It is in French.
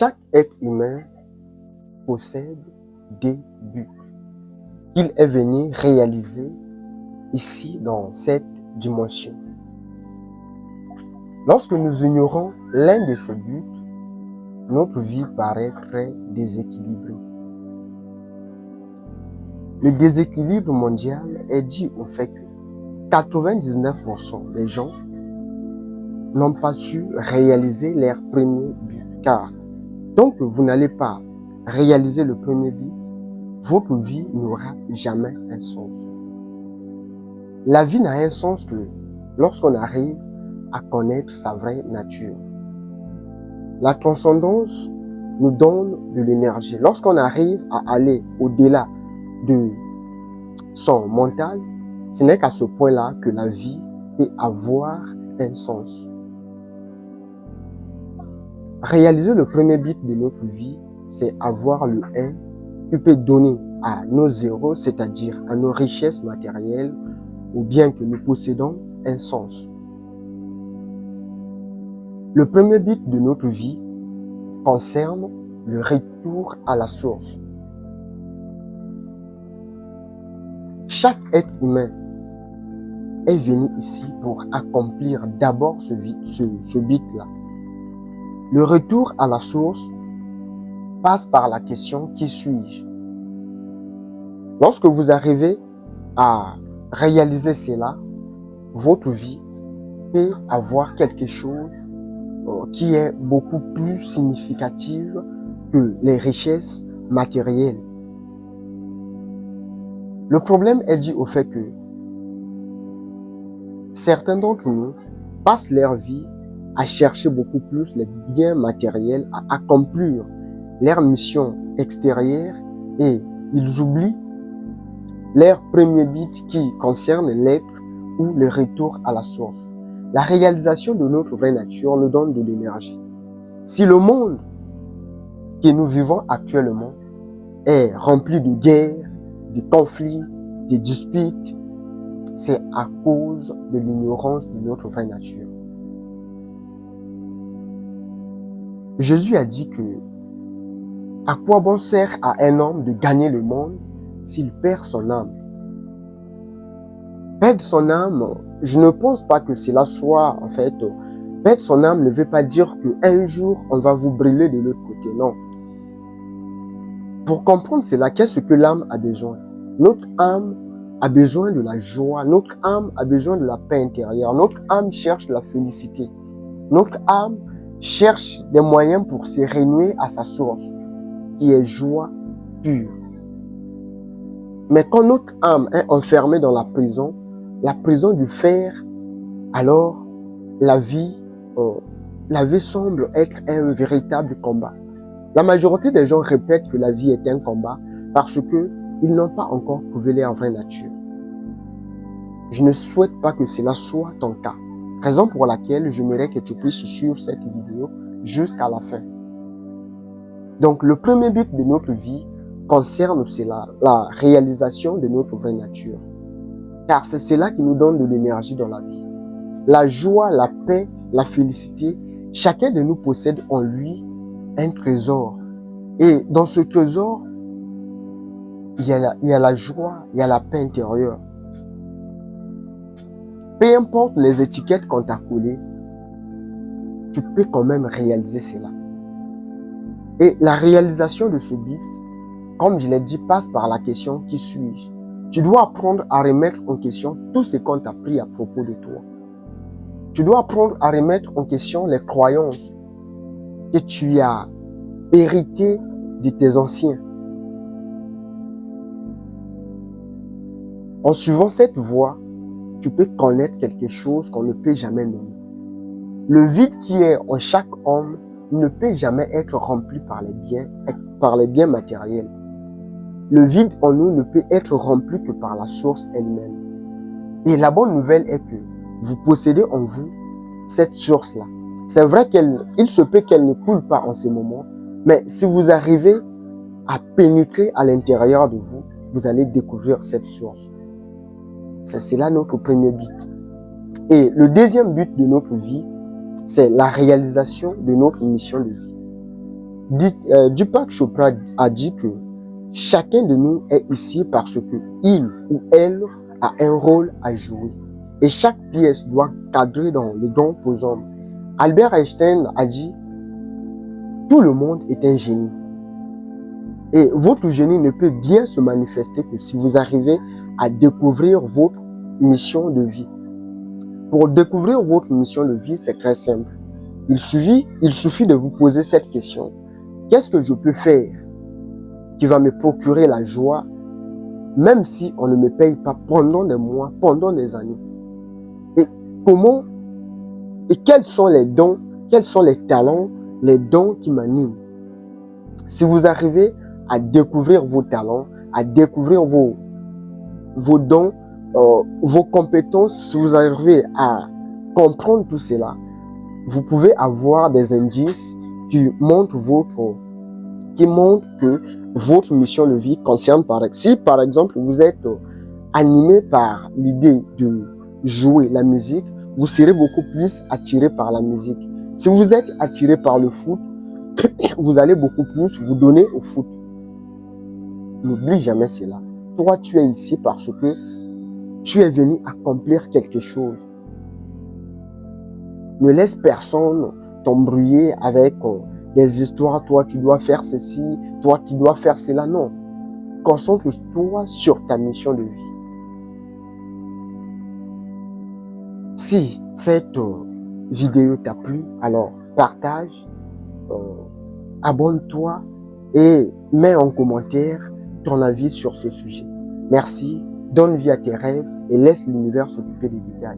Chaque être humain possède des buts qu'il est venu réaliser ici dans cette dimension. Lorsque nous ignorons l'un de ces buts, notre vie paraît très déséquilibrée. Le déséquilibre mondial est dû au fait que 99% des gens n'ont pas su réaliser leur premier but. Car tant que vous n'allez pas réaliser le premier but, votre vie n'aura jamais un sens. La vie n'a un sens que lorsqu'on arrive à connaître sa vraie nature. La transcendance nous donne de l'énergie. Lorsqu'on arrive à aller au-delà de son mental, ce n'est qu'à ce point-là que la vie peut avoir un sens. Réaliser le premier but de notre vie, c'est avoir le 1 qui peut donner à nos zéros, c'est-à-dire à nos richesses matérielles ou bien que nous possédons, un sens. Le premier but de notre vie concerne le retour à la source. Chaque être humain est venu ici pour accomplir d'abord ce but-là. Le retour à la source passe par la question « Qui suis-je » Lorsque vous arrivez à réaliser cela, votre vie peut avoir quelque chose qui est beaucoup plus significative que les richesses matérielles. Le problème est dû au fait que certains d'entre nous passent leur vie à chercher beaucoup plus les biens matériels, à accomplir leur mission extérieure et ils oublient leur premier but qui concerne l'être ou le retour à la source. La réalisation de notre vraie nature nous donne de l'énergie. Si le monde que nous vivons actuellement est rempli de guerres, de conflits, de disputes, c'est à cause de l'ignorance de notre vraie nature. Jésus a dit que à quoi bon sert à un homme de gagner le monde s'il perd son âme? Perdre son âme, je ne pense pas que cela soit, en fait, perdre son âme ne veut pas dire qu'un jour, on va vous brûler de l'autre côté, non. Pour comprendre cela, qu'est-ce que l'âme a besoin? Notre âme a besoin de la joie, notre âme a besoin de la paix intérieure, notre âme cherche la félicité, notre âme cherche des moyens pour se renouer à sa source, qui est joie pure. Mais quand notre âme est enfermée dans la prison du fer, alors la vie semble être un véritable combat. La majorité des gens répètent que la vie est un combat parce qu'ils n'ont pas encore trouvé leur vraie nature. Je ne souhaite pas que cela soit ton cas. Raison pour laquelle j'aimerais que tu puisses suivre cette vidéo jusqu'à la fin. Donc, le premier but de notre vie concerne cela, la réalisation de notre vraie nature. Car c'est cela qui nous donne de l'énergie dans la vie. La joie, la paix, la félicité, chacun de nous possède en lui un trésor. Et dans ce trésor, il y a la joie, il y a la paix intérieure. Peu importe les étiquettes qu'on t'a collées, tu peux quand même réaliser cela. Et la réalisation de ce but, comme je l'ai dit, passe par la question « Qui suis-je » Tu dois apprendre à remettre en question tout ce qu'on t'a appris à propos de toi. Tu dois apprendre à remettre en question les croyances que tu as héritées de tes anciens. En suivant cette voie, tu peux connaître quelque chose qu'on ne peut jamais nommer. Le vide qui est en chaque homme ne peut jamais être rempli par les biens matériels. Le vide en nous ne peut être rempli que par la source elle-même. Et la bonne nouvelle est que vous possédez en vous cette source-là. C'est vrai qu'il se peut qu'elle ne coule pas en ce moment, mais si vous arrivez à pénétrer à l'intérieur de vous, vous allez découvrir cette source. C'est là notre premier but. Et le deuxième but de notre vie, c'est la réalisation de notre mission de vie. Deepak Chopra a dit que chacun de nous est ici parce que il ou elle a un rôle à jouer. Et chaque pièce doit cadrer dans le don posant. Albert Einstein a dit, tout le monde est un génie. Et votre génie ne peut bien se manifester que si vous arrivez à découvrir votre mission de vie. Pour découvrir votre mission de vie, c'est très simple. Il suffit de vous poser cette question. Qu'est-ce que je peux faire qui va me procurer la joie, même si on ne me paye pas pendant des mois, pendant des années? Et comment, et quels sont les dons, quels sont les talents, les dons qui m'animent? Si vous arrivez à découvrir vos talents, à découvrir vos dons, vos compétences, si vous arrivez à comprendre tout cela, vous pouvez avoir des indices qui montrent que votre mission de vie concerne si par exemple vous êtes animé par l'idée de jouer la musique, vous serez beaucoup plus attiré par la musique. Si vous êtes attiré par le foot, vous allez beaucoup plus vous donner au foot. N'oublie jamais cela. Toi, tu es ici parce que tu es venu accomplir quelque chose. Ne laisse personne t'embrouiller avec des histoires. Toi, tu dois faire ceci. Toi, tu dois faire cela. Non. Concentre-toi sur ta mission de vie. Si cette vidéo t'a plu, alors partage, abonne-toi et mets en commentaire ton avis sur ce sujet. Merci, donne vie à tes rêves et laisse l'univers s'occuper des détails.